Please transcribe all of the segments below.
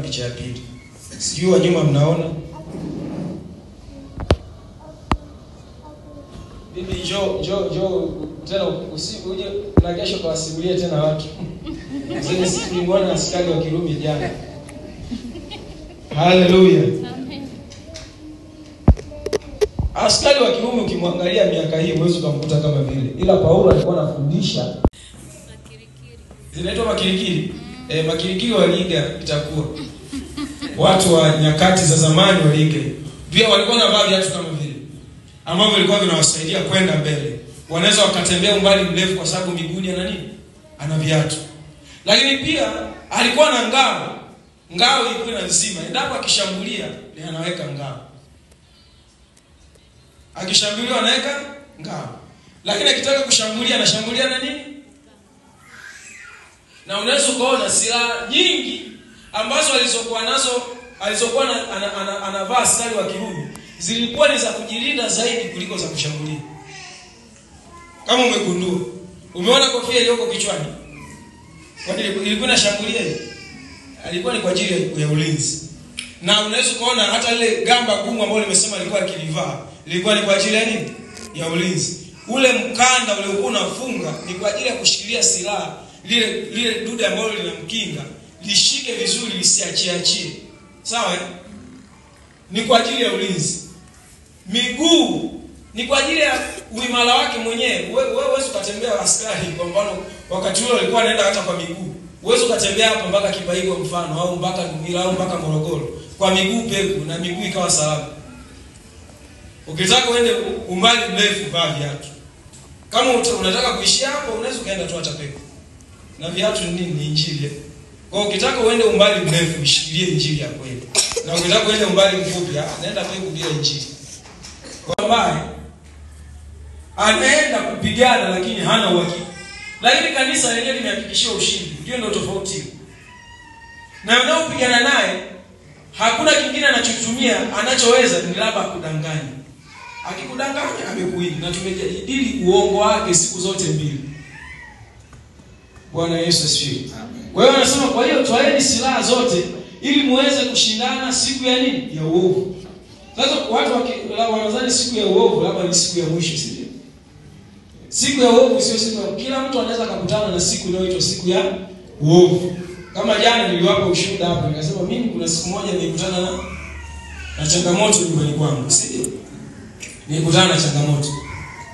picha ya pili. Sijui wa nyuma mnaona. Bibi jo tena usiku uje na kesho kawasimulie tena watu. Zile siku nimeona askari wa Kirumi jana. Haleluya. Amen. Askari wa Kirumi ukimwangalia miaka hii huwezi kumkuta kama vile. Ila Paulo alikuwa anafundisha makirikiri. Zinaitwa makirikiri. Makirikiri waliiga itakuwa. Watu wa nyakati za zamani waliiga. Pia walikuwa na vazi viatu kama vile, ambavyo vilikuwa vinawasaidia kwenda mbele. Wanaweza wakatembea umbali mrefu kwa sababu miguuni ana nini? Ana viatu. Lakini pia alikuwa na ngao. Ngao ilikuwa nzima. Endapo akishambulia, ni anaweka ngao. Akishambuliwa anaweka ngao. Lakini akitaka kushambulia anashambulia na nini? Na unaweza kuona silaha nyingi ambazo alizokuwa anavaa askari wa Kirumi zilikuwa ni za kujilinda zaidi kuliko za kushambulia. Kama umegundua, umeona kofia iliyoko kichwani? Kwani ilikuwa inashambulia hiyo? Alikuwa ni kwa ajili ya ulinzi. Na unaweza kuona hata ile gamba gumu ambalo nimesema alikuwa akilivaa, ilikuwa ni kwa ajili ya nini? Ya ulinzi. Ule mkanda ule ulikuwa unafunga ni kwa ajili ya kushikilia silaha, lile dude ambalo linamkinga lishike vizuri lisiachie. Sawa? Ni kwa ajili ya ulinzi. Miguu ni kwa ajili ya uimara wake mwenyewe. Wewe huwezi kutembea askari kwa mfano wakati ule alikuwa anaenda hata kwa miguu. Huwezi kutembea hapa mpaka Kibaigo mfano au mpaka Dumila au mpaka Morogoro kwa miguu peku na miguu ikawa salama. Ukitaka uende umbali mrefu vaa viatu. Kama unataka kuishi hapo unaweza kaenda tu hata peku. Na viatu ni nini? Ni injili. Kwa ukitaka uende umbali mrefu ushikilie injili ya kweli. Na ukitaka uende umbali mfupi nenda peku bila injili. Kwa ambaye anaenda kupigana lakini hana uhakika. Lakini kanisa lenyewe limehakikishiwa ushindi. Hiyo ndio tofauti. Na unaopigana naye hakuna kingine anachotumia, anachoweza ni labda kudanganya. Akikudanganya amekuidi na tumejadili uongo wake siku zote mbili. Bwana Yesu asifiwe. Amen. Kwa hiyo anasema kwa hiyo twaeni silaha zote ili muweze kushindana siku ya nini? Ya uovu. Sasa watu wanadhani siku ya uovu labda ni siku ya mwisho, si ndio? Siku ya uovu sio siku. Kila mtu anaweza kukutana na siku inayoitwa siku ya uovu. Kama jana niliwapa ushuhuda hapo nikasema mimi kuna siku moja nilikutana na changamoto nyumbani kwangu, si ndio? Nilikutana na changamoto.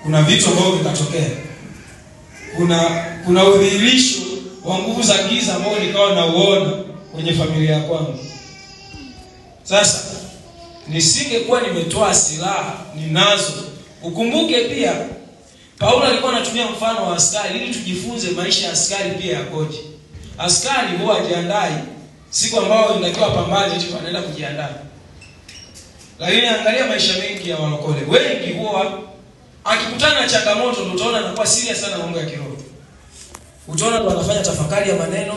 Kuna vitu ambavyo vikatokea. Kuna udhihirisho wa nguvu za giza ambao nikawa nauona kwenye familia kwangu. Sasa nisingekuwa nimetoa silaha ninazo. Ukumbuke pia Paulo alikuwa anatumia mfano wa askari ili tujifunze maisha ya askari pia yakoje. Askari huwa hajiandai siku ambayo inatakiwa pambane tu anaenda kujiandaa. Lakini angalia maisha mengi ya walokole. Wengi huwa akikutana na changamoto ndio utaona anakuwa serious sana mambo ya kiroho. Utaona ndo anafanya tafakari ya maneno,